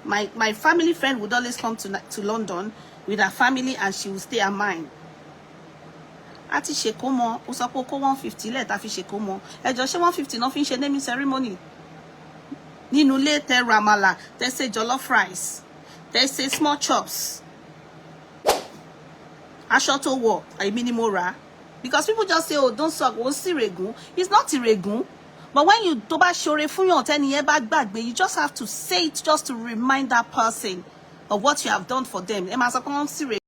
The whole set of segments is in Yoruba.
My family friend would always come to London with her family, and she will stay at mine. Ati shekomo, usapo ko 150 let afi shekomo. Ejo she 150 no fin she naming ceremony. Nínú ilé tẹ́ ramala, tẹ́ say jollof rice, tẹ́ say small chops. Aṣọ tó wọ̀, àìmí ni mo rà. Because people just say, oh, don't suck, won't see regun. It's not irregun. But when you do bá ṣoore fún yàn tẹ́ni yẹn bá gbàgbé, you just have to say it just to remind that person of what you have done for them. Ẹ máa sọ pé wọ́n sí regun.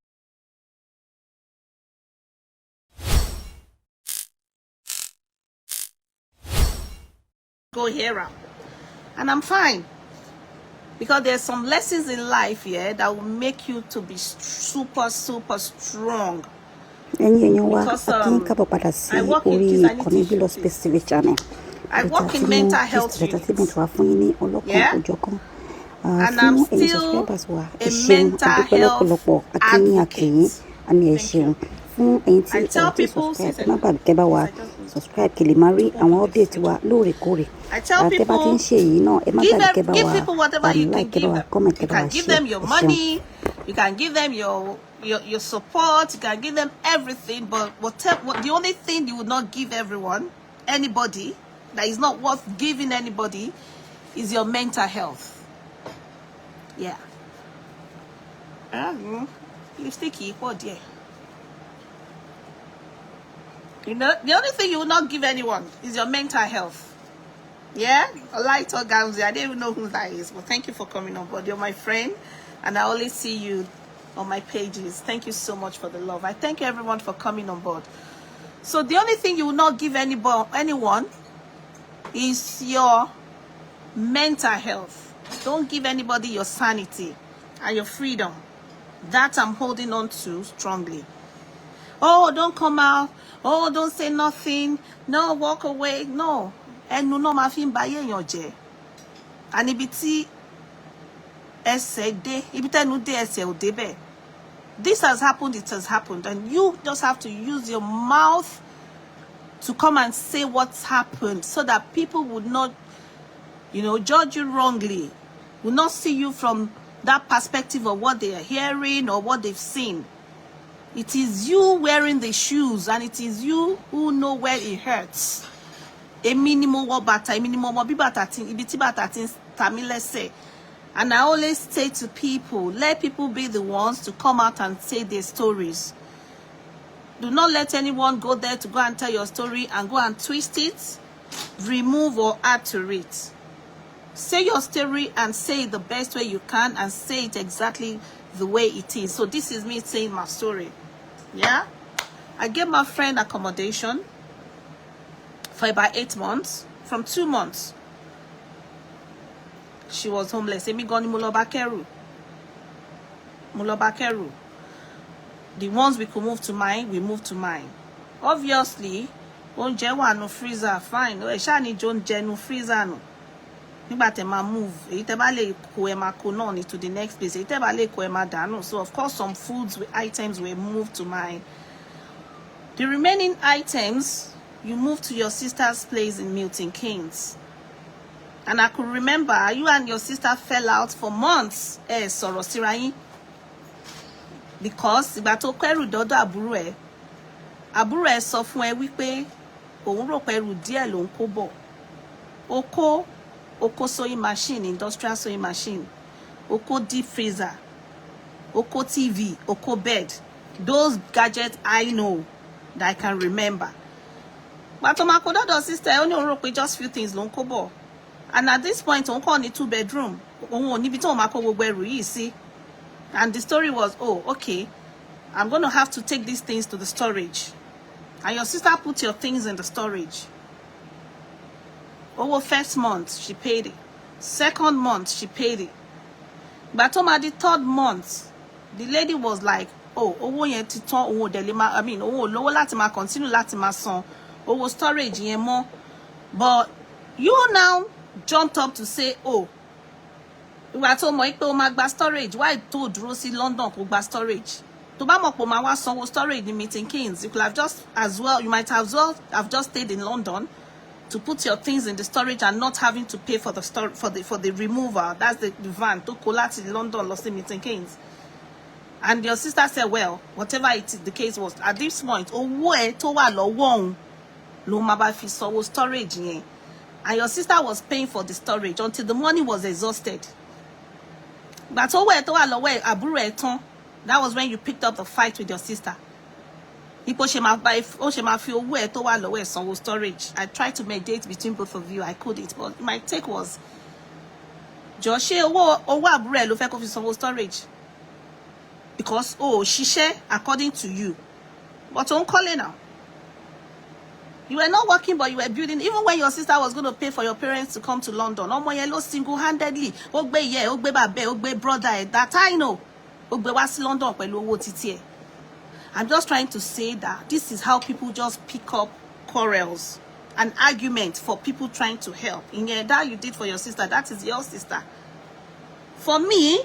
Go here out. And I'm fine. Because there's some lessons in life here that will make you to be super, super strong. Because I work in mental health unit. Yeah? And I'm still a mental health advocate. Thank you. I tell people subscribe Kilimari and update wa lóòrèkóòrè. I tell people give people whatever you can give them. You can give them your money, you can give them your support, you can give them everything, but the only thing you would not give anybody that is not worth giving anybody is your mental health. Yeah. Lipstick, what dear? You know, the only thing you will not give anyone is your mental health. Yeah? A light or Gamze. I don't even know who that is, but thank you for coming on board. You're my friend, and I always see you on my pages. Thank you so much for the love. I thank everyone for coming on board. So the only thing you will not give anyone is your mental health. Don't give anybody your sanity and your freedom. That I'm holding on to strongly. Oh, don't come out. Oh, don't say nothing. No, walk away. No. And no ma fi ba ye yan je. And ibi tí ẹsẹ̀ dé, ibi tẹ́nu dé ẹsẹ̀ ò dé bẹ́ẹ̀. This has happened, it has happened. And you just have to use your mouth to come and say what's happened so that people would not, judge you wrongly. Will not see you from that perspective of what they are hearing or what they've seen. It is you wearing the shoes, and it is you who know where it hurts. A minimum bata, a minimum tamilese. And I always say to people, let people be the ones to come out and say their stories. Do not let anyone go there to go and tell your story and go and twist it, remove or add to it. Say your story and say it the best way you can, and say it exactly the way it is. So this is me saying my story. Yeah, I gave my friend accommodation for about 8 months. From 2 months, she was homeless. Emi goni mulobakeru. The ones we could move to mine, we moved to mine. Obviously, oúnjẹ wà no freezer, fine. E sha ni oúnjẹ no freezer no. Nígbà tẹ́ máa move, èyí tẹ́ bá lè kó ẹ máa kó náà ni to the next place. Èyí tẹ́ bá lè kó ẹ máa dànù. So of course some items were moved to mine. The remaining items you moved to your sister's place in Milton Keynes. And I could remember you and your sister fell out for months. Sọ̀rọ̀ síra yín. Because ìgbà tó kẹ́rù dọ́dọ̀ àbúrò ẹ̀ sọ fún ẹ wípé òun rò pé ẹrù díẹ̀ ló ń kó bọ̀. Oko sewing machine, industrial sewing machine, oko deep freezer, oko TV, oko bed. Those gadgets I know that I can remember. But my sister only just few things long kobo. And at this point, on call 2-bedroom. See. And the story was, oh, okay, I'm gonna have to take these things to the storage. And your sister put your things in the storage. Over first month, she paid it. Second month, she paid it. But on the third month, the lady was like, oh, lowo lati ma continue lati ma san. Storage yen mo. But you now jumped up to say, oh, ìgbà tó mọ̀ pé o máa gba storage, why tó dúró sí London kó gba storage? Tó bá mọ̀ pé o máa wá sanwó storage ní Milton Keynes, you might have just stayed in London to put your things in the storage and not having to pay for the for the removal. That's the van to collapse in London, Los Milton Keynes. And your sister said, well, whatever the case was, at this point, storage. And your sister was paying for the storage until the money was exhausted. But that was when you picked up the fight with your sister. Storage. I tried to mediate between both of you. I couldn't. But my take was, storage. Because, she share according to you. But don't call it now. You were not working, but you were building. Even when your sister was going to pay for your parents to come to London, single-handedly, brother, that I know. London. I'm just trying to say that this is how people just pick up quarrels and arguments for people trying to help. In that you did for your sister, that is your sister. For me,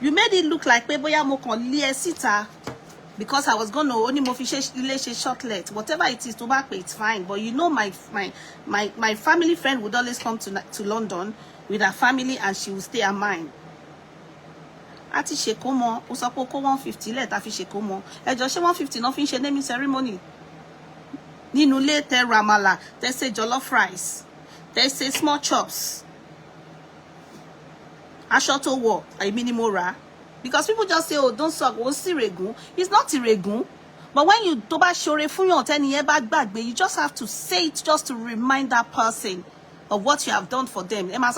you made it look like because I was going to only shortlet. Whatever it is, tobacco, it's fine. But you know, my family friend would always come to London with her family, and she would stay at mine. Ati shekomo, usapoko 150 let afi shekomo. Ejo she 150 no fin she naming ceremony. Ninu le te ramala, they say jollof rice, they say small chops. Ashoto wo, I minimora. Because people just say, oh, don't suck, oh, siregun. It's not iregun. But when you toba shore funyo 10 years back, you just have to say it just to remind that person of what you have done for them. It's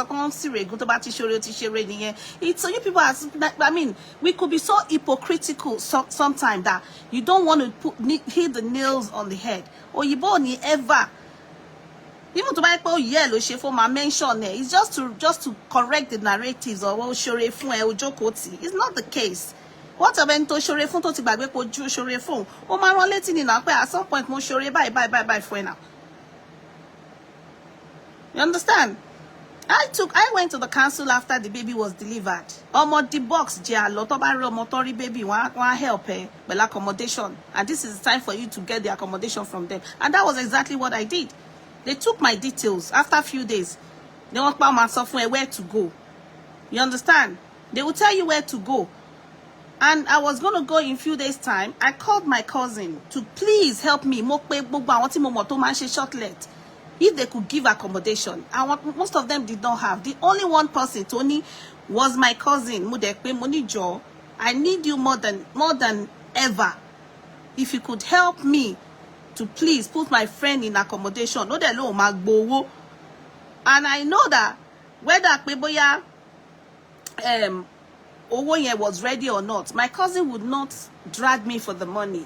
so you people are, I mean, we could be so hypocritical sometimes that you don't want to hit the nails on the head. Or you won't ever. Even to buy yellow she for my mention there. It's just to correct the narratives of it's not the case. What about to shore phone to bag po ju shore phone? Oh my letting in at some point mo shore bye for now. You understand? I went to the council after the baby was delivered. The box motori baby want help but accommodation. And this is the time for you to get the accommodation from them. And that was exactly what I did. They took my details. After a few days, they want my software where to go. You understand? They will tell you where to go. And I was going to go in a few days' time. I called my cousin to please help me. If they could give accommodation. Most of them did not have. The only one person, Tony, was my cousin. I need you more than ever. If you could help me to please put my friend in accommodation. And I know that whether Owoye was ready or not, my cousin would not drag me for the money.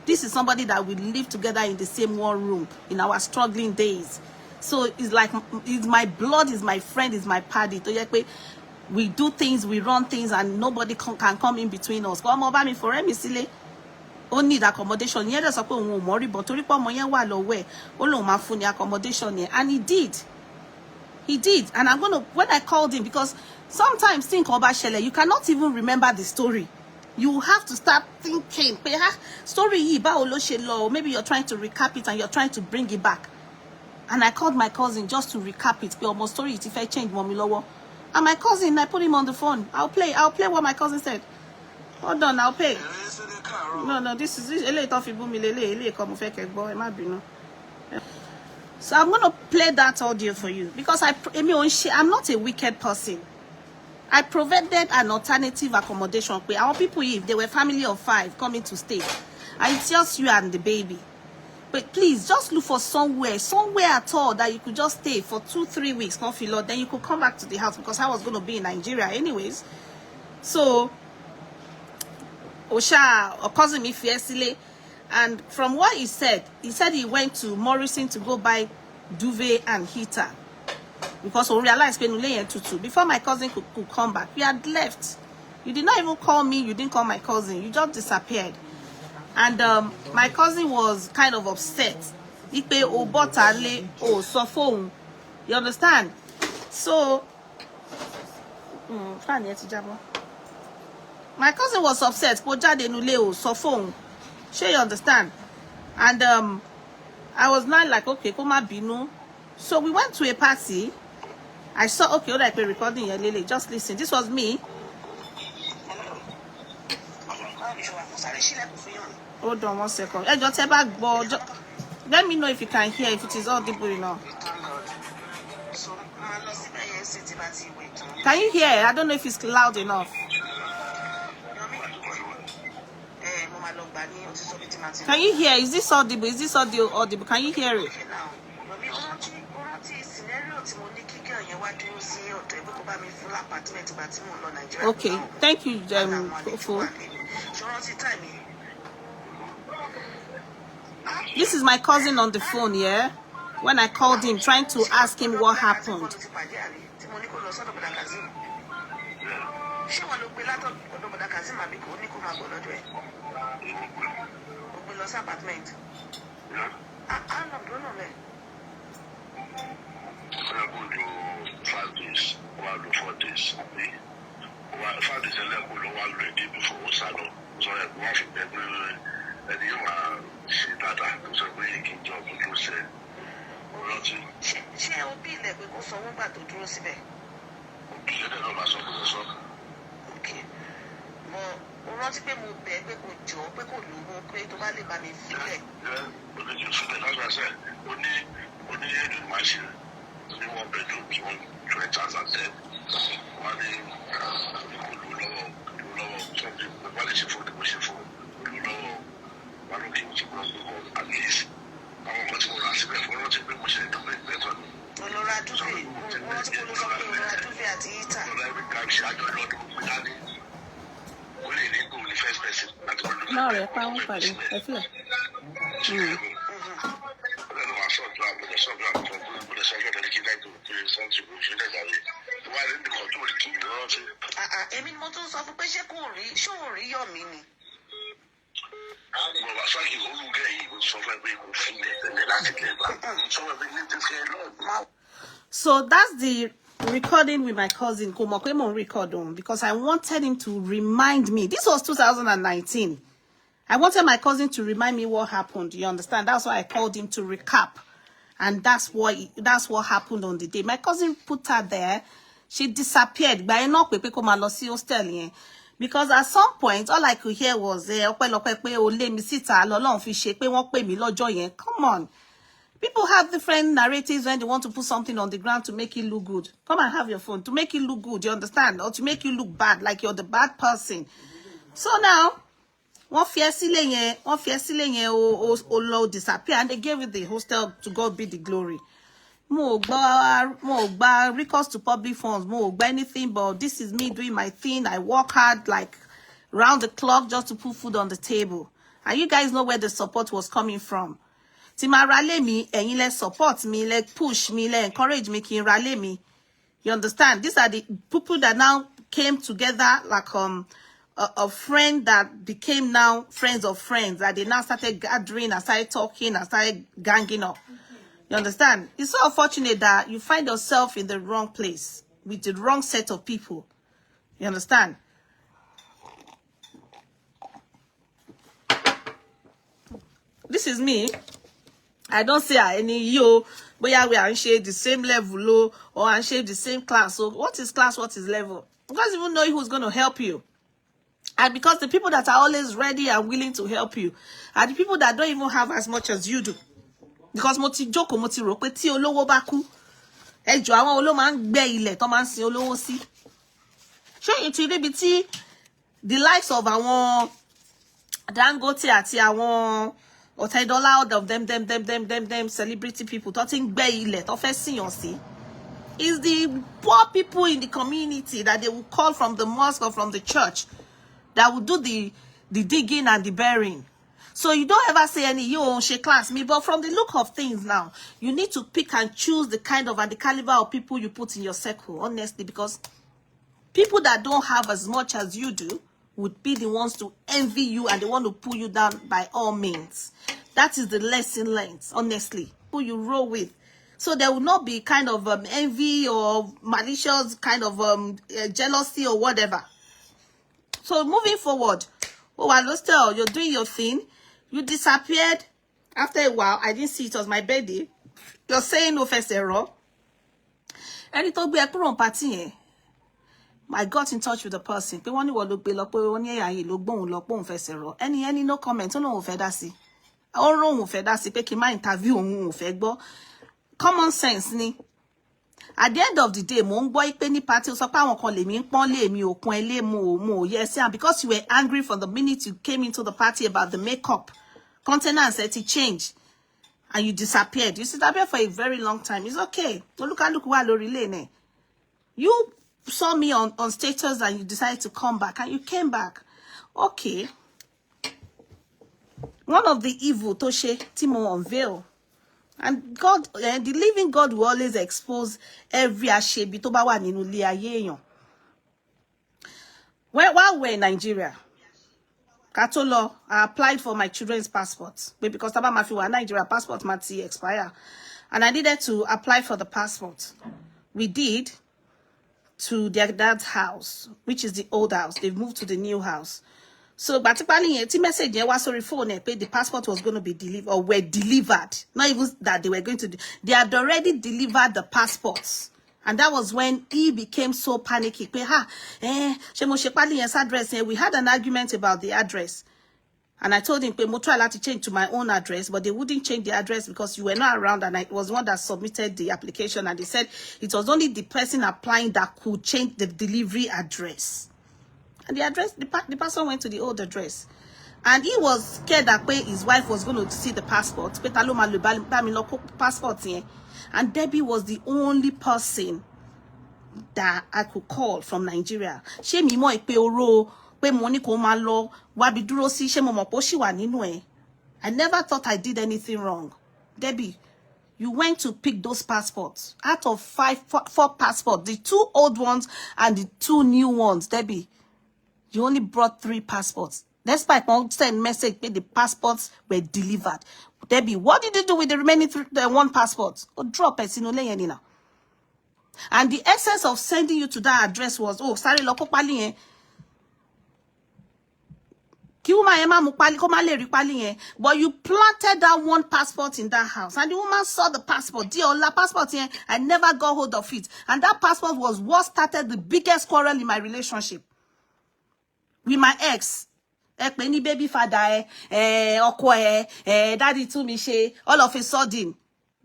This is somebody that we live together in the same one room in our struggling days. So it's like, it's my blood, is my friend, is my party. We do things, we run things, and nobody can come in between us. Only the accommodation. Yeah, there's a worry, but accommodation here. And he did. He did. And I'm gonna, when I called him, because sometimes think about Shele, you cannot even remember the story. You have to start thinking. Story maybe you're trying to recap it and you're trying to bring it back. And I called my cousin just to recap it. Almost story it if I change mommy lower. And my cousin, I put him on the phone. I'll play what my cousin said. Hold on, I'll pay. No, this is so I'm gonna play that audio for you because I'm not a wicked person. I provided an alternative accommodation. Our people, if they were family of 5 coming to stay, and it's just you and the baby. But please, just look for somewhere at all that you could just stay for 2-3 weeks, then you could come back to the house because I was going to be in Nigeria anyways. So, Osha, or cousin me fiercely, and from what he said he went to Morrison to go buy duvet and heater. Because we realized before my cousin could come back, we had left. You did not even call me, you didn't call my cousin, you just disappeared. And my cousin was kind of upset. You understand? So my cousin was upset. You understand? And I was not like, okay, Koma Binu. So we went to a party. I saw, okay, what I play recording here, Lily. Just listen. This was me. Hold on 1 second. Let me know if you can hear, if it is audible enough. Can you hear? I don't know if it's loud enough. Can you hear? Is this audible? Is this audio audible? Can you hear it? Okay, thank you, Kofu. This is my cousin on the phone, yeah? When I called him, trying to ask him what happened. So that's the recording with my cousin Komokwemo record on, because I wanted him to remind me. This was 2019. I wanted my cousin to remind me what happened. You understand? That's why I called him to recap. And that's what happened on the day. My cousin put her there. She disappeared. Because at some point, all I could hear was, come on. People have different narratives when they want to put something on the ground to make it look good. Come and have your phone to make it look good, you understand? Or to make you look bad, like you're the bad person. So now, one fiercely disappear, and they gave it the hostel, to God be the glory. Mo recourse to public funds, anything, but this is me doing my thing. I work hard like round the clock just to put food on the table. And you guys know where the support was coming from. Tima rale me, and you support me, like push me, like encourage me, kin rale me. You understand? These are the people that now came together like a friend that became now friends of friends, that they now started gathering and started talking and started ganging up. You understand? It's so unfortunate that you find yourself in the wrong place with the wrong set of people. You understand? This is me. I don't say any but yeah, we are share the same level or share the same class. So what is class? What is level? You guys even know who's going to help you. And because the people that are always ready and willing to help you are the people that don't even have as much as you do. Because moti joko moti ro pe ti olowo ba ku ejo awon olo ma ngbe ile to ma sin olowo si. So it will be the likes of awon Dangote ati awon Otedola, all of them celebrity people talking gbe ile to fe sin yon si. Is the poor people in the community that they will call from the mosque or from the church that will do the digging and the burying. So you don't ever say any you own share class me, but from the look of things now, you need to pick and choose the kind of and the caliber of people you put in your circle, honestly, because people that don't have as much as you do would be the ones to envy you and they want to pull you down by all means. That is the lesson learned, honestly, who you roll with. So there will not be kind of envy or malicious kind of jealousy or whatever. So moving forward, oh, I lost you. You're doing your thing. You disappeared. After a while, I didn't see it was my birthday. You're saying no first error. And it told me I put on party. I got in touch with the person. Pé wọ́n ní wọ́n ló gbé lọ pé wọ́n ní ẹ̀yà yìí ló gbóhùn lọ pé òun fẹ́ ṣẹ̀rọ. Any no comment. Ó lóun ò fẹ́ dá sí. Ó lóun ò fẹ́ dá sí pé kí n má interview òun ò fẹ́ gbọ́. Common sense ni. At the end of the day, mo ń gbọ́ pé ní party ó sọ pé àwọn kan lèmi ń pọ́n lé mi ò pọ́n ẹ lé mo yes, and because you were angry from the minute you came into the party about the makeup, countenance that it changed. And you disappeared. You disappeared for a very long time. It's okay. Look wa lórí lane. You saw me on status and you decided to come back. And you came back. Okay. One of the evil Toshe Timo unveil. And God, the living God will always expose every ashebi tó bá wà nínú ilé ayé èèyàn. While we're in Nigeria, Katolo, I applied for my children's passports. But because Taba Mafiwa Nigeria passport might expire. And I needed to apply for the passport. We did to their dad's house, which is the old house. They've moved to the new house. So, but the message was sorry phone the passport was going to be delivered or were delivered. Not even that they were going to. They had already delivered the passports. And that was when he became so panicky. We had an argument about the address. And I told him, I tried to change to my own address, but they wouldn't change the address because you were not around. And I was one that submitted the application. And they said it was only the person applying that could change the delivery address. And the address, the person went to the old address. And he was scared that his wife was going to see the passport. And Debbie was the only person that I could call from Nigeria. I never thought I did anything wrong. Debbie, you went to pick those passports. Out of four passports, the 2 old ones and the 2 new ones, Debbie, you only brought 3 passports. Despite one send message, the passports were delivered. Debbie, what did you do with the remaining 1 passport? Oh, drop it, now. And the essence of sending you to that address was, oh, sorry, loko pali eh. But you planted that 1 passport in that house. And the woman saw the passport. Dear passport here, I never got hold of it. And that passport was what started the biggest quarrel in my relationship with my ex. Any baby father, daddy to me, all of a sudden,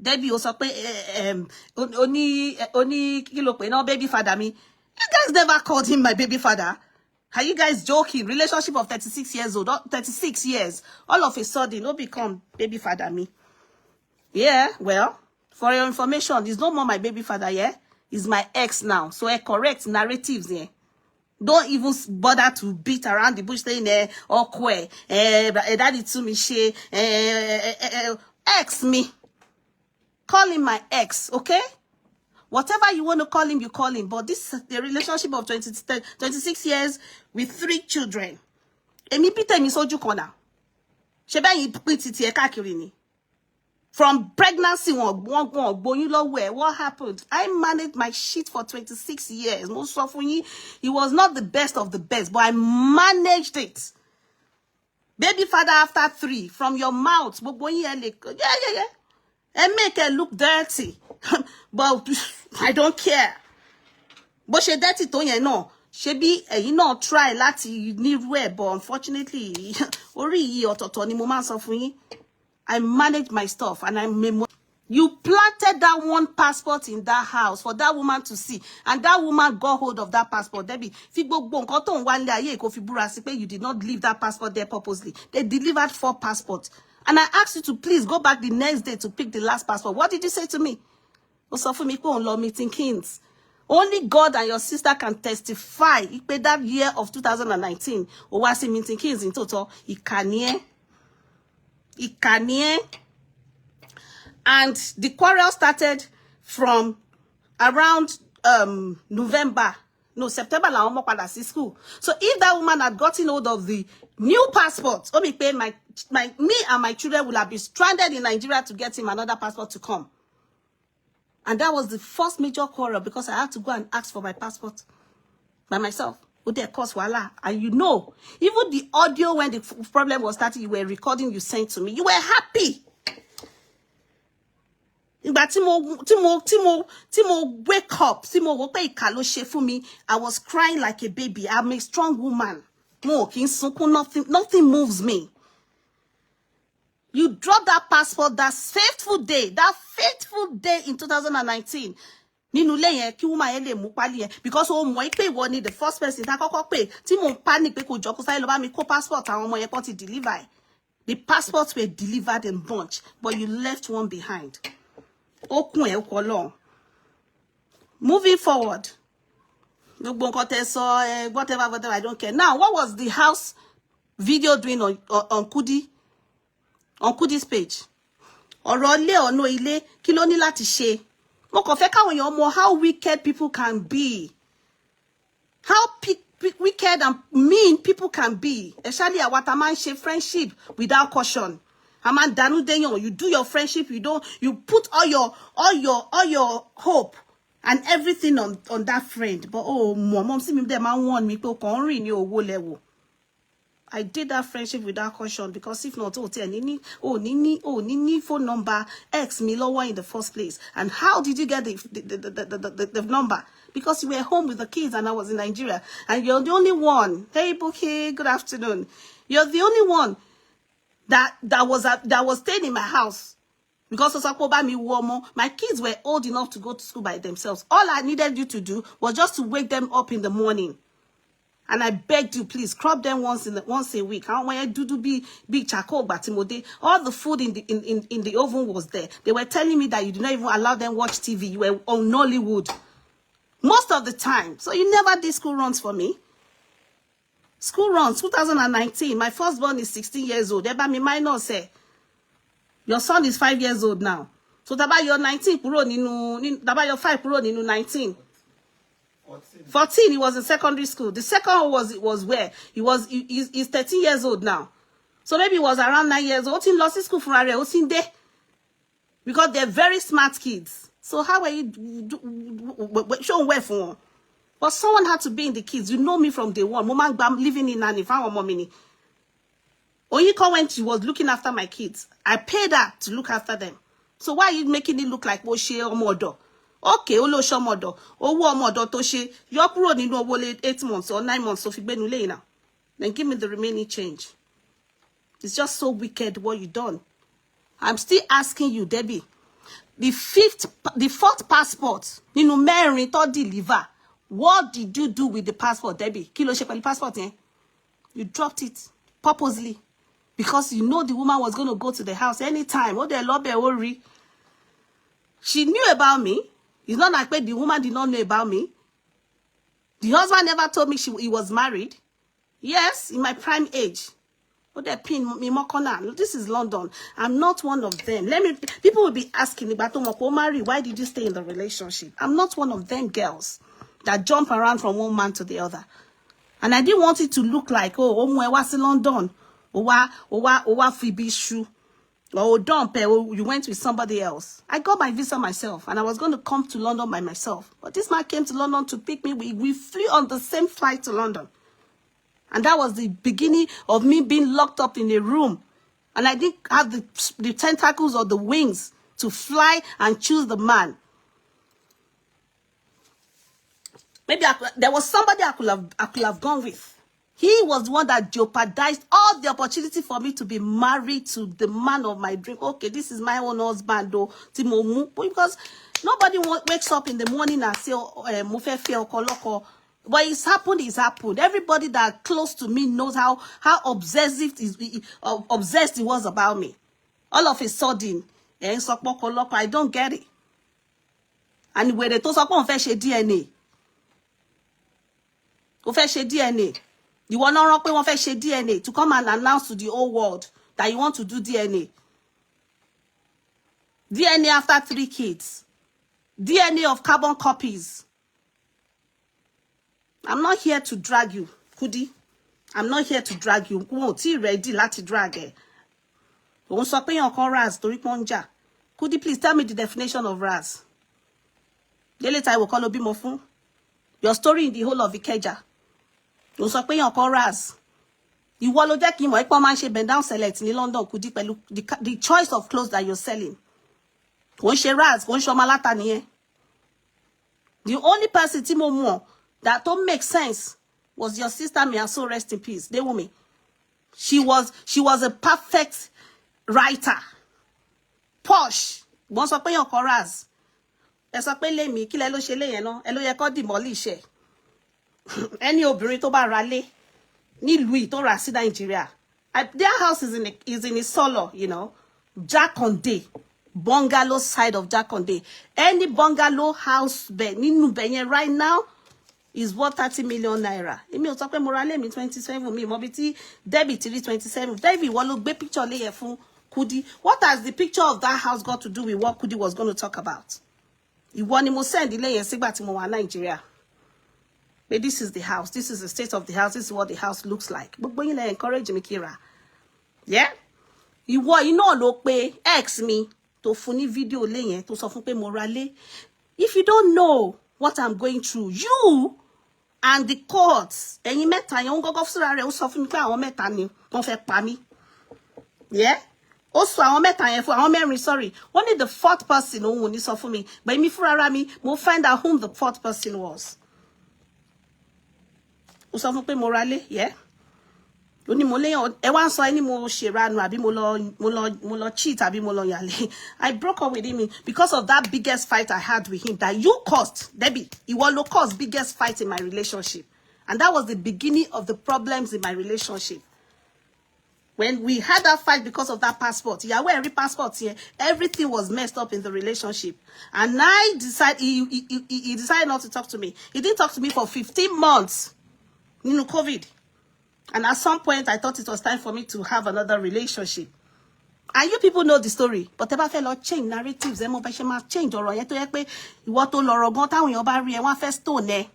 Debbie also only no baby father me. You guys never called him my baby father. Are you guys joking? Relationship of 36 years old, 36 years. All of a sudden, no become baby father me. Yeah, well, for your information, he's no more my baby father, yeah? He's my ex now. So correct narratives, yeah? Don't even bother to beat around the bush saying, daddy to me, ex me. Call him my ex, okay? Whatever you want to call him, you call him. But this is the relationship of 26 years with 3 children. From pregnancy, what happened? I managed my shit for 26 years. It was not the best of the best, but I managed it. Baby father after 3, from your mouth. Yeah. And make it look dirty. But I don't care. But she dirty to you know. She be try lati need way, but unfortunately, I manage my stuff and you planted that 1 passport in that house for that woman to see, and that woman got hold of that passport. Debbie, you did not leave that passport there purposely. They delivered 4 passports. And I asked you to please go back the next day to pick the last passport. What did you say to me? Meeting kings. Only God and your sister can testify. That year of 2019, Owasi meeting kings in total. Ikanye. And the quarrel started from around September school. So if that woman had gotten hold of the new passport, me and my children will have been stranded in Nigeria to get him another passport to come. And that was the first major quarrel because I had to go and ask for my passport by myself. And even the audio when the problem was starting, you were recording, you sent to me. You were happy. Ìgbà tí mo wake up, tí mo wò pé ìkà ló ṣe fún mi, I was crying like a baby. I'm a strong woman. Mo kì í sunkún, nothing moves me. You dropped that passport that fateful day in 2019. Nínú ilé yẹn kí woman yẹn lè mú pálí yẹn because ó mọ̀ pé ìwọ ni the first person tá kọ́kọ́ pè tí mo panic pé kò jọ kó sáré lọ bá mi kó passport àwọn ọmọ yẹn kó ti deliver. The passports were delivered in bunch, but you left one behind. Okun ẹ kọ lọ. Moving forward. Whatever, I don't care. Now, what was the house video doing on Kudi's page? Ọ̀rọ̀ ilé ọ̀nà ilé kí ló ní láti ṣe? Mo kàn fẹ́ káwọn èèyàn mọ̀ how wicked people can be. How wicked and mean people can be. Especially àwa tá máa ń ṣe friendship without caution. A máa ń dànù déyàn. You do your friendship, you put all your hope and everything on that friend. But oh, mom see me there man warn me pé kàn rìn ní owó level. I did that friendship without caution because if not, Nini phone number X me lower in the first place. And how did you get the number? Because you were home with the kids and I was in Nigeria. And you're the only one. Hey, Bookie, good afternoon. You're the only one that was staying in my house. Because my kids were old enough to go to school by themselves. All I needed you to do was just to wake them up in the morning. And I begged you, please, crop them once a week. How when I do big charcoal batimode, all the food in the oven was there. They were telling me that you did not even allow them watch TV. You were on Nollywood most of the time. So you never did school runs for me. School runs, 2019. My firstborn is 16 years old. Eba mi minor say, your son is 5 years old now. So taba your 19 kuro ninu, taba your 5 kuro ninu 19. 14, he was in secondary school. The second was where? He's 13 years old now. So maybe he was around 9 years old. He lost his school for a because they're very smart kids. So how are you showing where for? But someone had to be in the kids. You know me from day one. Mama, I'm living in Nani. Oyinka when she was looking after my kids. I paid her to look after them. So why are you making it look like Moshe or Modo? Okay, olo shomodo. Owo omodo to she. Yo kuro ninu owo 8 months or 9 months so fi gbenu le now. Then give me the remaining change. It's just so wicked what you done. I'm still asking you, Debbie. The fourth passport, nínú mẹ́rin tó deliver. What did you do with the passport, Debbie? Kí ló ṣe pẹ̀lú passport yẹn? You dropped it purposely because you know the woman was going to go to the house anytime. Oh, they love her. She knew about me. It's not like the woman did not know about me. The husband never told me he was married. Yes, in my prime age. But they pin me more corner. This is London. I'm not one of them. People will be asking me, Mari, why did you stay in the relationship? I'm not one of them girls that jump around from one man to the other. And I didn't want it to look like, oh, I was in London. Owa Phoebe shoe. Oh, don't pay. You went with somebody else. I got my visa myself, and I was going to come to London by myself. But this man came to London to pick me. We flew on the same flight to London. And that was the beginning of me being locked up in a room. And I didn't have the tentacles or the wings to fly and choose the man. Maybe there was somebody I could have gone with. He was the one that jeopardized all the opportunity for me to be married to the man of my dream. Okay, this is my own husband, though. Because nobody wakes up in the morning and say, but it's happened. Everybody that close to me knows how obsessed he was about me. All of a sudden, I don't get it. And when they told someone DNA, DNA. You want to rock when DNA to come and announce to the whole world that you want to do DNA. DNA after 3 kids. DNA of carbon copies. I'm not here to drag you, Kudi. I'm not here to drag you. Ready to drag it. Kudi, please tell me the definition of Raz. Later I will call Obimofun. Your story in the whole of Ikeja. You sọ pé yan kan Raz. Ìwọ ló jẹ́ kí mo bend down select in London Kudi pẹ̀lú the choice of clothes that you're selling. Wọ́n ṣe raz, wọ́n ṣe ọmọ aláta nìyẹn. The only person tí mo mọ̀ that don't make sense was your sister, may her soul rest in peace. They woman. She was a perfect writer. Posh. Wọ́n sọ pé yan kọ raz. Ẹ sọ pé lé mi, kí lẹ ló ṣe lé yẹn náà. Ẹ ló yẹ kó demolish ẹ. Any obìnrin tó bá ra lé nílùú yìí tó rà sí Nigeria. Their house is in a solo, you know. Jakande. Bungalow side of Jakande. Any bungalow house nínú bẹ̀ right now is worth 30 million naira. Èmi ò sọ pé mo ra lé mi 27 mi mo bi tí Debbie 327. Debbie wọ́n ló gbé picture lé yẹn fún Kudi. What has the picture of that house got to do with what Kudi was going to talk about? Ìwọ ni mo send ilé yẹn sígbà tí mo wà Nigeria. But this is the house. This is the state of the house. This is what the house looks like. Gbogbo yín lẹ encourage me Kira. Yeah? Ìwọ iná ló pé ex mi tó fún ní video lé yẹn tó sọ fún pé mo ra lé. If you don't know what I'm going through, you and the courts, ẹ̀yin mẹ́ta yẹn ń gọ́gọ́ fúnra rẹ̀ ó sọ fún mi pé àwọn mẹ́ta ni wọ́n fẹ́ pa mí. Yeah? Ó sọ àwọn mẹ́ta yẹn fún àwọn mẹ́rin, sorry. Only the fourth person òun ò ní sọ fún mi. But èmi fúnra ra mi, mo find out whom the fourth person was. Ó sọ fún pé mo ra lé, yeah? Ó ní mo léyàn, ẹ wá ń sọ ẹni mo ṣèrànù àbí mo lọ cheat àbí mo lọ yàlé. I broke up with him because of that biggest fight I had with him that you caused, Debbie. Ìwọ ló caused biggest fight in my relationship. And that was the beginning of the problems in my relationship. When we had that fight because of that passport, every passport here, everything was messed up in the relationship. And I decided, he decided not to talk to me. He didn't talk to me for 15 months. You know, COVID. And at some point, I thought it was time for me to have another relationship. And you people know the story. But ẹ bá fẹ́ lọ change narratives, ẹ mọ̀ bá ṣe máa change ọ̀rọ̀ yẹn tó yẹ pé ìwọ tó lọ́rọ̀ gan táwọn èèyàn bá rí ẹ wọ́n fẹ́ stone ẹ.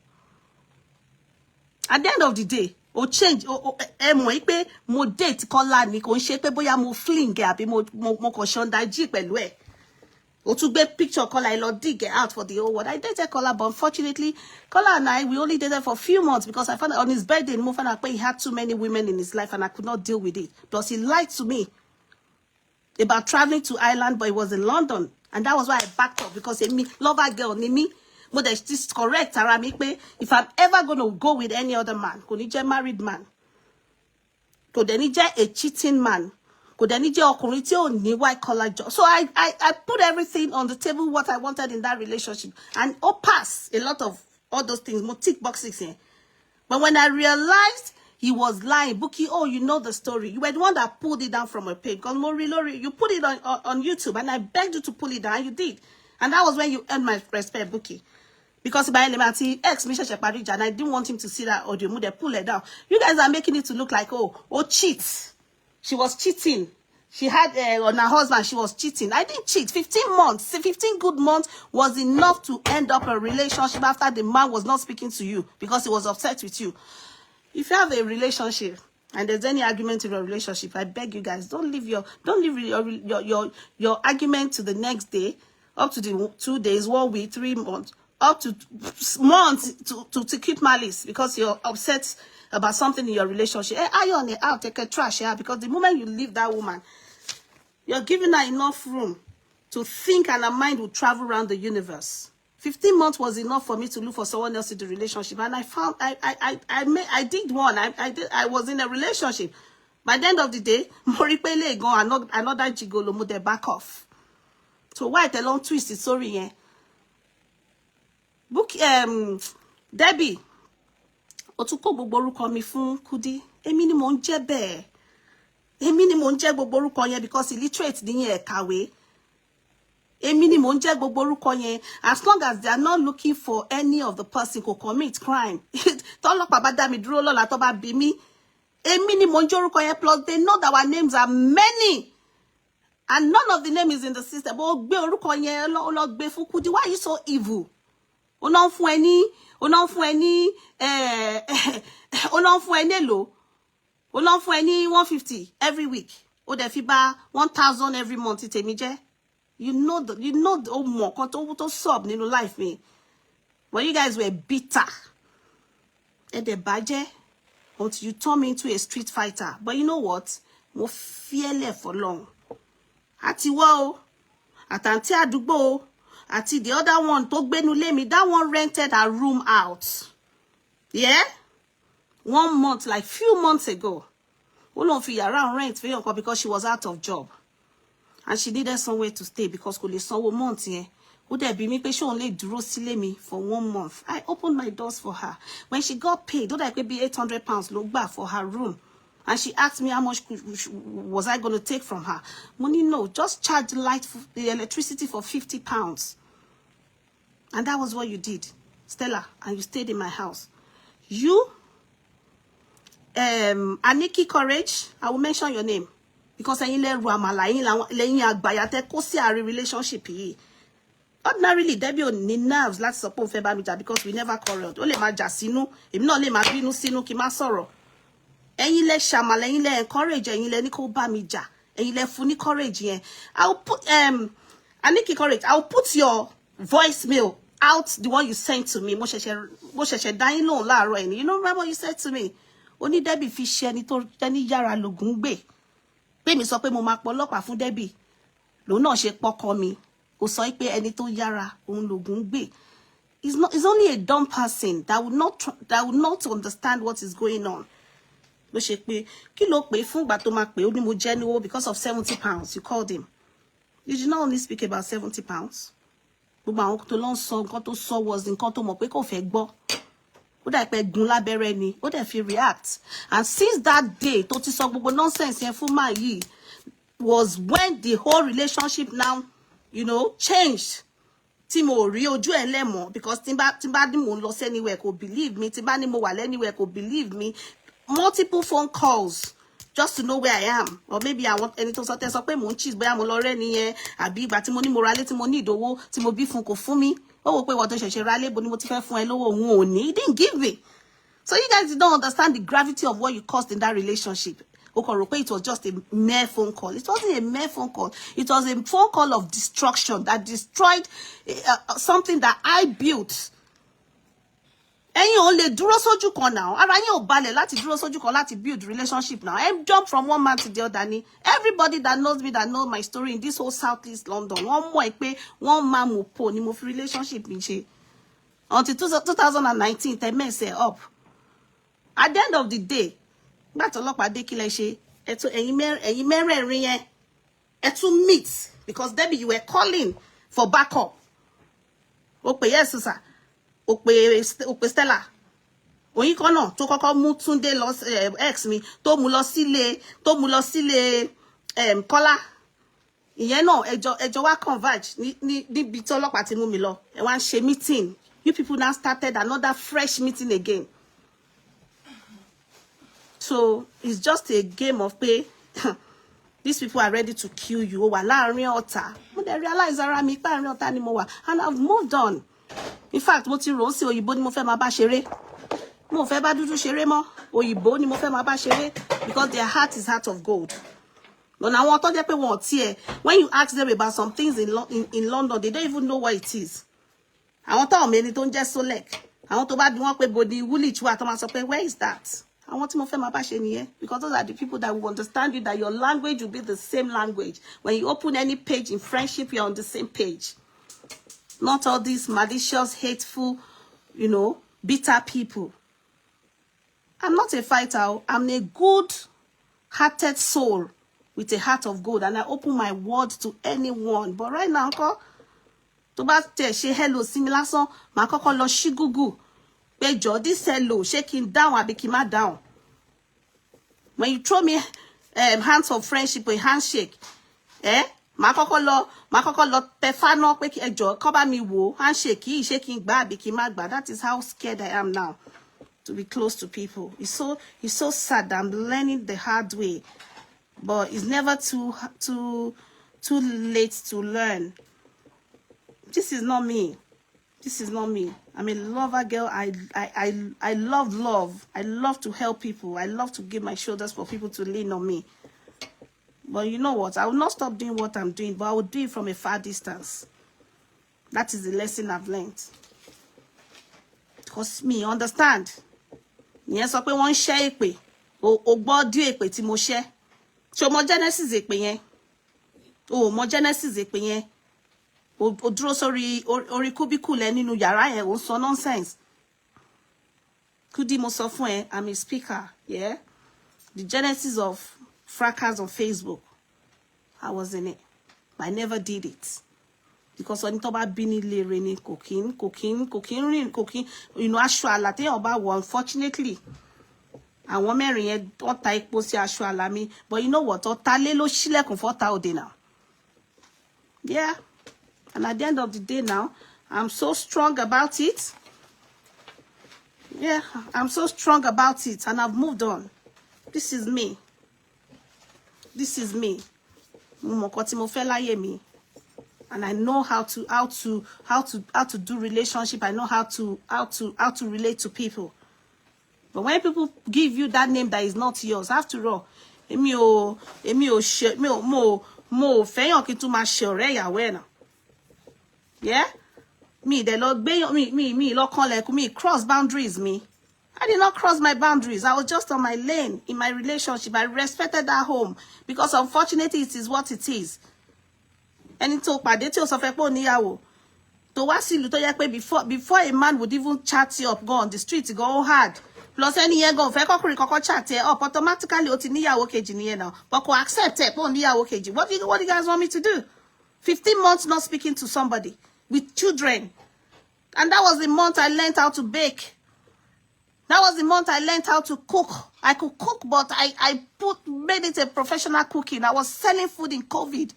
At the end of the day, o change ẹ mọ̀ pé mo date Kọ́lá ni kò ń ṣe pé bóyá mo fling ẹ àbí mo kàn ṣe ọ̀dájú pẹ̀lú ẹ. O tún gbé picture Kọ́lá ẹ lọ dig it out for the whole world. I dated Kọ́lá, but unfortunately, Kọ́lá and I, we only dated for a few months because I found out on his birthday, mo found out he had too many women in his life and I could not deal with it. Plus, he lied to me about traveling to Ireland, but it was in London. And that was why I backed up because me, lover girl, ni me, but this correct, if I'm ever going to go with any other man, kò ní jẹ́ married man, kò dẹ̀ ní jẹ́ a cheating man, kò dẹ̀ ní jẹ́ ọkùnrin tí ò ní white collar job. So I put everything on the table, what I wanted in that relationship. And pass a lot of all those things, mo tick boxes here. But when I realized he was lying, Bookie, oh, you know the story. You were the one that pulled it down from a page. Because Lori, you put it on YouTube, and I begged you to pull it down, and you did. And that was when you earned my respect, Bookie. Because by Elementi, ex-Misha Sheparija, and I didn't want him to see that audio, they pull it down. You guys are making it to look like, oh, cheat. She was cheating. She had on her husband, she was cheating. I didn't cheat. 15 months, 15 good months was enough to end up a relationship after the man was not speaking to you because he was upset with you. If you have a relationship and there's any argument in your relationship, I beg you guys, don't leave your argument to the next day, up to the 2 days, 1 week, 3 months, up to months to keep malice because you're upset about something in your relationship. Hey, iron it out, take a trash, yeah, because the moment you leave that woman, you're giving her enough room to think and her mind will travel around the universe. 15 months was enough for me to look for someone else in the relationship. And I found, I did one. I was in a relationship. By the end of the day, Moripele go another gigolo mo de back off. So why the long twist is sorry, yeah? Book, Debbie, o tún kó gbogbo orúkọ mi fún Kudi. Èmi ni mo ń jẹ́ bẹ́ẹ̀. Èmi ni mo ń jẹ́ gbogbo orúkọ yẹn because illiterate ni yẹn kàwé. Èmi ni mo ń jẹ́ gbogbo orúkọ yẹn. As long as they are not looking for any of the person who commit crime. Tọ́lọ́pàá bá dá mi dúró lọ́la tó bá bí mi. Èmi ni mo ń jẹ́ orúkọ yẹn, plus they know that our names are many. And none of the name is in the system. But gbé orúkọ yẹn lọ gbé fún Kudi. Why are you so evil? O non fún ẹni èlò. O non fún ẹni 150 every week. O dẹ̀ fi bá 1,000 every month tèmi jẹ́. You know oh mo kan tó sub nínú life me. When you guys were bitter. Ẹ dẹ̀ bàjẹ́ until you turn me into a street fighter. But you know what? Mo fearless for long. Àti wá o. Àtàntí àdúgbò, àti the other one tó gbénú lé mi, that one rented her room out. Yeah? 1 month, like few months ago. Ó lóun fi yàrá rent for yàn because she was out of job. And she needed somewhere to stay because kò lè sanwó month yẹn. Ó dẹ̀ bi mí pé ṣé òun lè dúró sílé mi for 1 month. I opened my doors for her. When she got paid, ó dẹ̀ pé bí £800 ló gbà for her room. And she asked me how much was I going to take from her. Money, no, just charge the electricity for £50. And that was what you did, Stella, and you stayed in my house. You, Aniki Courage, I will mention your name. Because ẹ̀yin lẹ ru àmàlà lẹ́yìn àgbàyà tẹ́ kó sí àárín relationship yìí. Ordinarily, Debbie ò ní nerves láti sọ pé òun fẹ́ bá mi jà because we never quarreled. Ó lè máa jà sínú, èmi náà lè máa bínú sínú kí n má sọ̀rọ̀. Ẹ̀yin lẹ ṣàmàlà, ẹ̀yin lẹ encourage, ẹ̀yin lẹ ní kó bá mi jà, ẹ̀yin lẹ fún ní courage yẹn. I'll put Aniki Courage, I'll put your voicemail out, the one you sent to me. Mo ṣẹ̀ṣẹ̀ dá yín lóhùn láàárọ̀ ẹni. You know, remember what you said to me? Ó ní Debbie fi ṣe ẹni tó tẹ́ni yára lògùn gbé. Pé mi sọ pé mo máa pọ̀ ọlọ́pàá fún Debbie. Lòun náà ṣe pọ́kọ mi. Ó sọ pé ẹni tó yára òun lògùn gbé. It's only a dumb person that would not understand what is going on. Ló ṣe pé kí ló pè fún ìgbà tó máa pè ó ní mo jẹ́ níwó because of £70. You called him. You did not only speak about £70. Gbogbo àwọn tó lọ sọ nǹkan tó sọ was nǹkan tó mọ̀ pé kò fẹ́ gbọ́. Ó dà pé gun lábẹ́rẹ́ ni, ó dẹ̀ fi react. And since that day tó ti sọ gbogbo nonsense yẹn fún máa yìí was when the whole relationship now, you know, changed. Tí mo rí ojú ẹ̀ lẹ́mọ̀ because tí bá ní mo lọ anywhere kò believe me, tí bá ní mo wà anywhere kò believe me. Multiple phone calls just to know where I am, or maybe I want ẹni tó sọ tẹ́ sọ pé mo ń cheat bóyá mo lọ rẹ́ nìyẹn àbí ìgbà tí mo ní mo ra lé tí mo ní ìdówó tí mo bí fún kò fún mi. Ó wò pé ìwọ tó ṣẹ̀ṣẹ̀ ra lé bo ni mo ti fẹ́ fún ẹ lówó òun ò ní. He didn't give me. So you guys don't understand the gravity of what you caused in that relationship. Ó kàn rò pé it was just a mere phone call. It wasn't a mere phone call. It was a phone call of destruction that destroyed something that I built. Ẹ̀yin ò lè dúró sójú kan now. Ara yín ò balẹ̀ láti dúró sójú kan láti build relationship now. I jump from one man to the other ni. Everybody that knows me, that knows my story in this whole Southeast London, wọ́n mọ̀ pé one man mo po ni mo fi relationship mi ṣe. Until 2019, tẹ́ mess it up. At the end of the day, nígbà tí ọlọ́pàá dé kí lẹ ṣe, ẹ̀yin mẹ́rẹ̀ẹ̀rin yẹn, ẹ tún meet because Debbie, you were calling for backup. Ó pè yes sir. Ó pè Stella. Oyin kan náà tó kọ́kọ́ mú Túndé lọ ex mi tó mú lọ sílé Kọ́lá. Ìyẹn náà ẹjọ́ wá converge níbi tí ọlọ́pàá ti mú mi lọ. Ẹ wá ń ṣe meeting. You people now started another fresh meeting again. So it's just a game of pay. These people are ready to kill you. Ó wà láàrin ọ̀tá. Mo dẹ̀ realize ara mi pé àárín ọ̀tá ni mo wà. And I've moved on. In fact, mo ti rò ó sí òyìnbó ni mo fẹ́ máa bá ṣeré. Mo fẹ́ bá dúdú ṣeré mọ́. Òyìnbó ni mo fẹ́ máa bá ṣeré because their heart is heart of gold. But now what they pay one tier. When you ask them about some things in London, they don't even know what it is. I want to tell me don't just select. I want to buy the one pay body woolwich what I say, where is that? I want to my passion here because those are the people that will understand you, that your language will be the same language. When you open any page in friendship, you're on the same page. Not all these malicious, hateful, you know, bitter people. I'm not a fighter. I'm a good-hearted soul with a heart of gold, and I open my word to anyone. But right now, to bá tẹ̀ ṣe hello sí mi lásán, màá kọ́kọ́ lọ ṣí Google. Pé jọ̀ọ́, this hello, shaking down àbí kí má down. When you throw me hands of friendship, a handshake, màá kọ́kọ́ lọ tẹfánà pé ẹ jọ̀ọ́ kó bá mi wò handshake yìí ṣé kí n gbà àbí kí n má gbà. That is how scared I am now to be close to people. It's so sad that I'm learning the hard way, but it's never too late to learn. This is not me. This is not me. I'm a lover girl. I love love. I love to help people. I love to give my shoulders for people to lean on me. But you know what? I will not stop doing what I'm doing, but I will do it from a far distance. That is the lesson I've learned. Because me, understand? Yes, sọ pé wọ́n share èpè. O gbọ́ di èpè tí mo share. So mo Genesis èpè yẹn. O mo Genesis èpè yẹn. o dúró sórí orí cubicle ẹ nínú yàrá yẹn o sọ nonsense. Kudi mo sọ fún ẹ, I'm a speaker, yeah? The genesis of fracas on Facebook, I was in it. I never did it. Because when tó bá bí nílé rẹ̀ ni cooking, you know, aṣọ àlà téèyàn bá wọ̀, unfortunately. Àwọn mẹ́rin yẹn wọ́n ta epo sí aṣọ àlà mi, but you know what? Ọ̀tá lé ló ṣílẹ̀kùn fọ́ta òde now. Yeah. And at the end of the day now, I'm so strong about it. Yeah, I'm so strong about it, and I've moved on. This is me. This is me. Mo kò tí mo fẹ́ láyé mi. And I know how to do relationship. I know how to relate to people. But when people give you that name that is not yours, after all, mo fẹ́yàn kí n tún máa ṣe ọ̀rẹ́ ìyàwó ẹ̀ náà. Yeah? Me cross boundaries me. I did not cross my boundaries. I was just on my lane in my relationship. I respected that home because unfortunately it is what it is. And tó pàdé tí ó sọ fẹ́ pé ó níyàwó. Tó wá sí ìlú tó yẹ pé before a man would even chat you up, go on the street, go hard. Plus any year go fẹ́ kọ́kùnrin kọ́kọ́ chat you up, automatically ó ti níyàwó kejì nìyẹn now. But kò accept it, pé ó níyàwó kejì. What do you guys want me to do? 15 months not speaking to somebody with children. And that was the month I learned how to bake. That was the month I learned how to cook. I could cook, but I made it a professional cooking. I was selling food in COVID.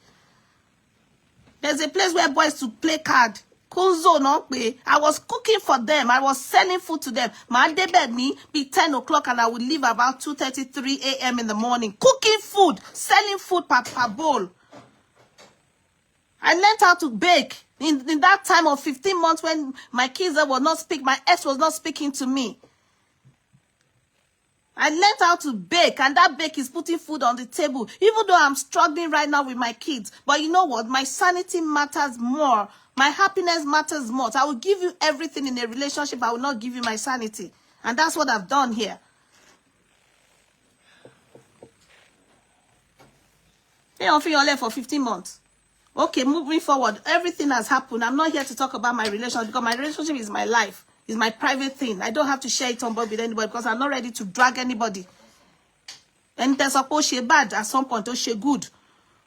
There's a place where boys to play card. I was cooking for them. I was selling food to them. My day bed me be 10 o'clock and I would leave about 2:33 a.m. in the morning. Cooking food, selling food per bowl. I learned how to bake. In that time of 15 months when my kids were not speaking, my ex was not speaking to me. I learned how to bake, and that bake is putting food on the table, even though I'm struggling right now with my kids. But you know what? My sanity matters more. My happiness matters more. So I will give you everything in a relationship. I will not give you my sanity. And that's what I've done here. They offer your life for 15 months. Okay, moving forward. Everything has happened. I'm not here to talk about my relationship because my relationship is my life. It's my private thing. I don't have to share it on board with anybody because I'm not ready to drag anybody. And there's supposed to be bad at some point, or she good.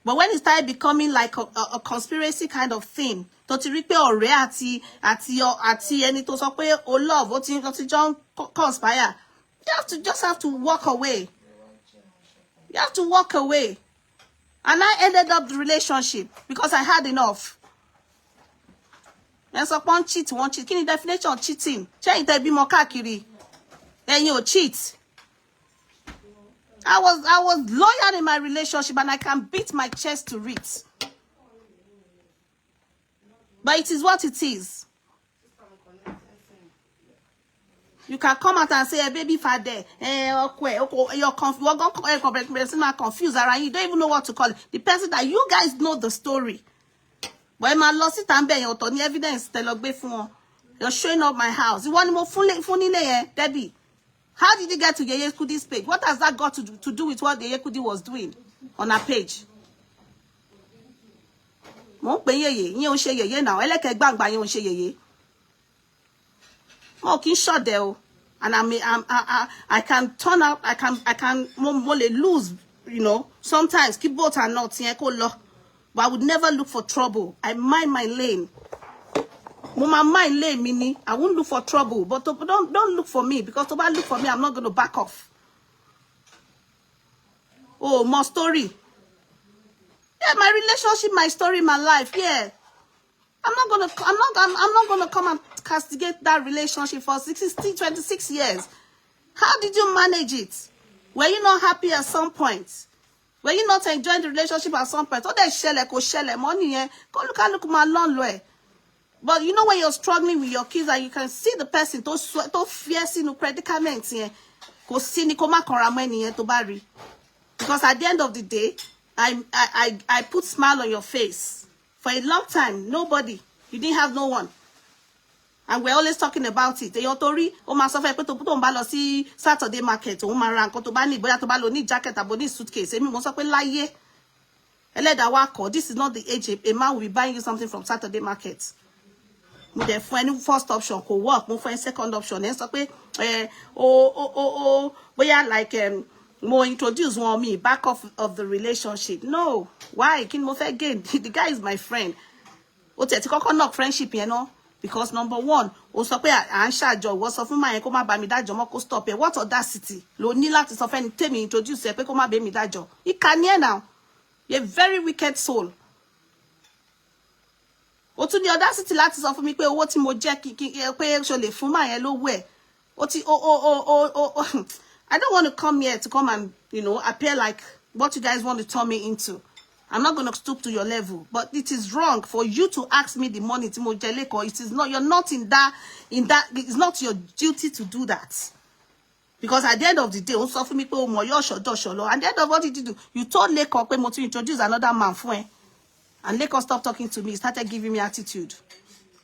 But when it started becoming like a conspiracy kind of thing, to repair or reality at any to support or love, what you John conspire, you just have to walk away. You have to walk away. And I ended up the relationship because I had enough. And so one cheat. Kí ni definition of cheating? Ṣé ìtẹ́ bímọ káàkiri? Then you cheat. I was loyal in my relationship and I can beat my chest to it. But it is what it is. You can come out and say, hey, baby father, you're confused around. You don't even know what to call it. The person that you guys know the story. But my loss it and your Tony evidence you're showing up my house. You want more funny Debbie. How did you get to Yeye Kudi's page? What has that got to do with what Yeye Kudi was doing on her page? Mo pe yeye, yin o se yeye now. Eleke gbangba yin o se yeye. Mo kin short there o. And I can turn out, I can lose, you know. Sometimes keep both and not yen ko lo. But I would never look for trouble. I mind my lane. Mama mind lane mini. I won't look for trouble. But don't look for me. Because if I look for me, I'm not going to back off. Oh, more story. Yeah, my relationship, my story, my life. Yeah. I'm not gonna come and castigate that relationship for 26 years. How did you manage it? Were you not happy at some point? Were you not enjoying the relationship at some point? Oh, there's shele money, eh? Go look my long. But you know when you're struggling with your kids and you can see the person to fierce no predicaments, eh? Because at the end of the day, I put smile on your face. For a long time, nobody. You didn't have no one. And we're always talking about it. Your tori, o ma so fe pe to put on ba lọ sí Saturday market, o ma ra nǹkan tó bá ní, bóyá tó bá lọ ní jacket àbò ní suitcase. Èmi mo sọ pé láyé. This is not the age a man will be buying you something from Saturday market. Mo de fún any first option kò work, mo fún second option. Then sọ pé boya like mo introduce one me back off of the relationship. No, why? Kin mo fẹ́ gain? The guy is my friend. O te ti kọ́kọ́ knock friendship yẹn no, because number one, o sọ pé à ń ṣàjọ, wo sọ fún ma yẹn kó má bá mi dájọ́ mọ́ kó stop it. What audacity? Lo ní láti sọ fẹ́ni tèmi introduce ẹ pé kó má bá mi dájọ́. He can hear now. You're a very wicked soul. O tún ní audacity láti sọ fún mi pé owó tí mo jẹ pé ṣo lè fún ma yẹn lówó ẹ. O ti I don't want to come here to come and, appear like what you guys want to turn me into. I'm not going to stoop to your level, but it is wrong for you to ask me the money tí mo jẹ leko. It is not, you're not in that, it's not your duty to do that. Because at the end of the day, also for me, and the end of what did you do? You told Leko pé mo to introduce another man fún ẹ. And Leko stopped talking to me. He started giving me attitude.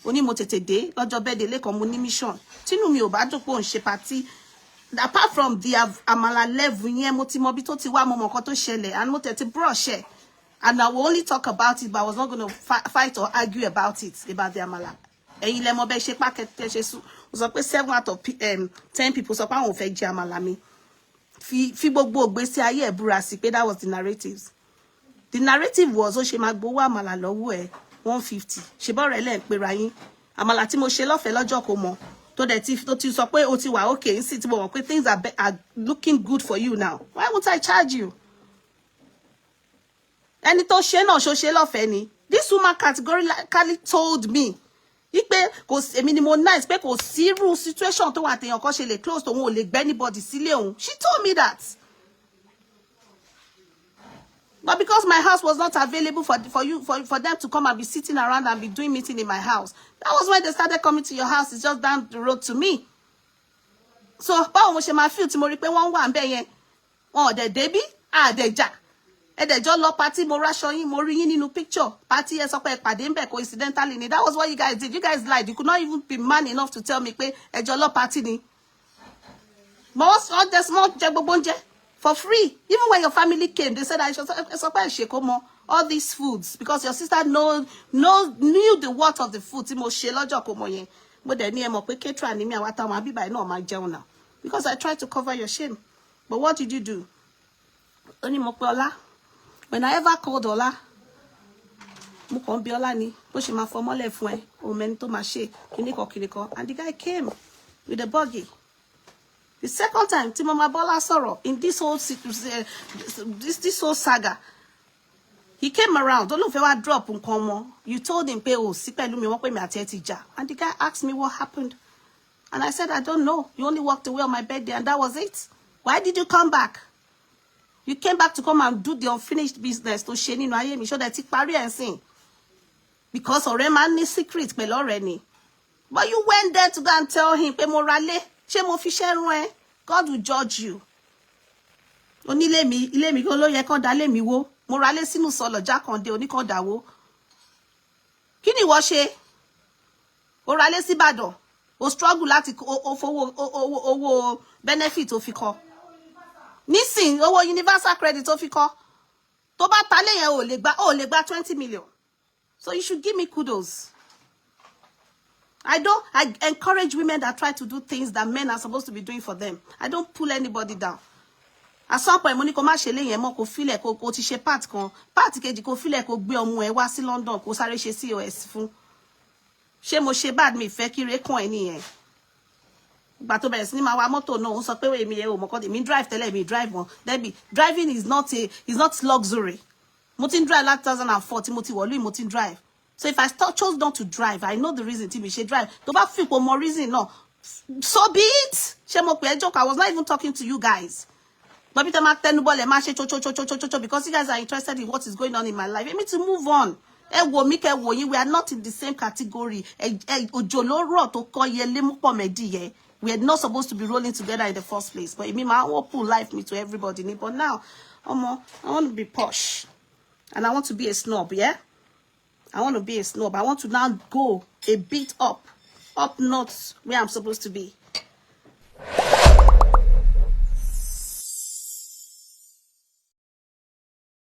Oni mo tètè dé, lọ́jọ́ birthday Leko mo ní mission. Tínú mi ò bá dùn pé ó ń ṣe party. Apart from the amala level yẹn, mo ti mọ bí tó ti wá mo mọ nǹkan tó ṣẹlẹ̀, and mo tètè brush ẹ. And I will only talk about it, but I was not going to fight or argue about it, about the amala. Ẹ̀yin lẹ mọ̀ bẹ́ ṣe packet ṣe su. So 7 out of 10 people sọ pé àwọn fẹ́ jẹ àmàlà mi. Fi gbogbo ìgbésí ayé ẹ búra sí pé that was the narratives. The narrative was ó ṣe máa gbowó àmàlà lọ́wọ́ ẹ 150. Ṣé bọ́ rẹ̀ lẹ́ ń pera yín. Àmàlà tí mo ṣe lọ́fẹ̀ẹ́ lọ́jọ́ kò mọ̀. Tó ti sọ pé ó ti wà okay ń sì tí mo mọ̀ pé things are looking good for you now. Why would I charge you? Ẹni tó ṣe náà ṣó ṣe lọ́fẹ̀ẹ́ ni. This woman categorically told me ipe kò èmi ni mo nice pé kò sí irú situation tó wà téèyàn kan ṣe lè close to òun ò lè gbé anybody sílé òun. She told me that. But because my house was not available for them to come and be sitting around and be doing meeting in my house, that was when they started coming to your house. It's just down the road to me. So báwo mo ṣe máa feel tí mo rí pé wọ́n wà ńbẹ̀ yẹn. Wọ́n ò dẹ̀ débí, dẹ̀ jà. Ẹ̀dẹ̀jọ́ lọ party mo ráṣọ yín, mo rí yín nínú picture. Party ẹ sọ pé pàdé ńbẹ̀ coincidentally ni. That was what you guys did. You guys lied. You could not even be man enough to tell me pé ẹjọ́ lọ party ni. Most all the small jẹ gbogbo oúnjẹ for free. Even when your family came, they said I should all these foods because your sister knew the worth of the food. Tí mo ṣe lọ́jọ́ kò mọ̀ yẹn. Mo dẹ̀ ní ẹ mọ̀ pé caterer ni mi àwa táwọn àbíbáyìí náà máa jẹun náà. Because I tried to cover your shame. But what did you do? Ó ní mo pe Ọlá. When I ever called Ola, mo kàn bí Ola ni, bó ṣe máa fọmọ́lẹ̀ fún ẹ, o mẹ́ni tó máa ṣe kíníkan, and the guy came with a buggy. The second time, tí mo máa bọ́lá sọ̀rọ̀ in this whole this whole saga, he came around. Don't know if I drop nǹkan wọn. You told him pé o sí pẹ̀lú mi, wọ́n pè mí àti ẹ ti jà, and the guy asked me what happened, and I said I don't know. You only walked away on my birthday, and that was it. Why did you come back? You came back to come and do the unfinished business to ṣe nínú ayé mi so that it parí ẹ̀ sìn. Because ọ̀rẹ́ máa ní secret pẹ̀lú ọ̀rẹ́ ni. But you went there to go and tell him pé mo ralé, ṣé mo fi ṣẹ́ rún ẹ? God will judge you. Onílé mi, ilé mi kó ló yẹ kán dá lé mi wó. Mo ralé sínú sọ̀lọ̀ jákàndé oníkan dàwó. Kí ni ìwọ ṣe? O ralé sí Ìbàdàn. O struggle láti owó benefit o fi kọ́. Nísìn owó universal credit ó fi kọ́. Tó bá ta lé yẹn ó lè gba 20 million. So you should give me kudos. I encourage women that try to do things that men are supposed to be doing for them. I don't pull anybody down. At some point, mo ní kó má ṣe lé yẹn mọ́ kó filẹ̀ kó ti ṣe part kan. Part kejì kó filẹ̀ kó gbé ọmọ ẹ wá sí London kó sáré ṣe COS fún. Ṣé mo ṣe bad mi fẹ́ kí re kàn ẹ́ nìyẹn? But to be cinema wa mọ́tò náà ó sọ pé èmi ẹ ò mọ̀ kọ́ mi drive tẹ́lẹ̀ mi drive wọn. Debbie, driving is not luxury. Mo ti drive like 2004 tí mo ti wọ̀lú mo ti drive. So if I chose not to drive, I know the reason tí mi ṣe drive. Tó bá fi po more reason no. So be it. Ṣé mo pè ẹ́ joke? I was not even talking to you guys. But bí tẹ́ máa tẹnubọlẹ̀ máa ṣe cho because you guys are interested in what is going on in my life. I need to move on. Ẹ wò mí kẹ́ wò yín, we are not in the same category. Òjò ló rọ̀ tó kọ́ yẹlé mú pọ̀ mẹ́dì yẹn. We are not supposed to be rolling together in the first place. But I won't pull life me to everybody. But now, I want to be posh. And I want to be a snob, yeah? I want to be a snob. I want to now go a bit up. Up not where I'm supposed to be.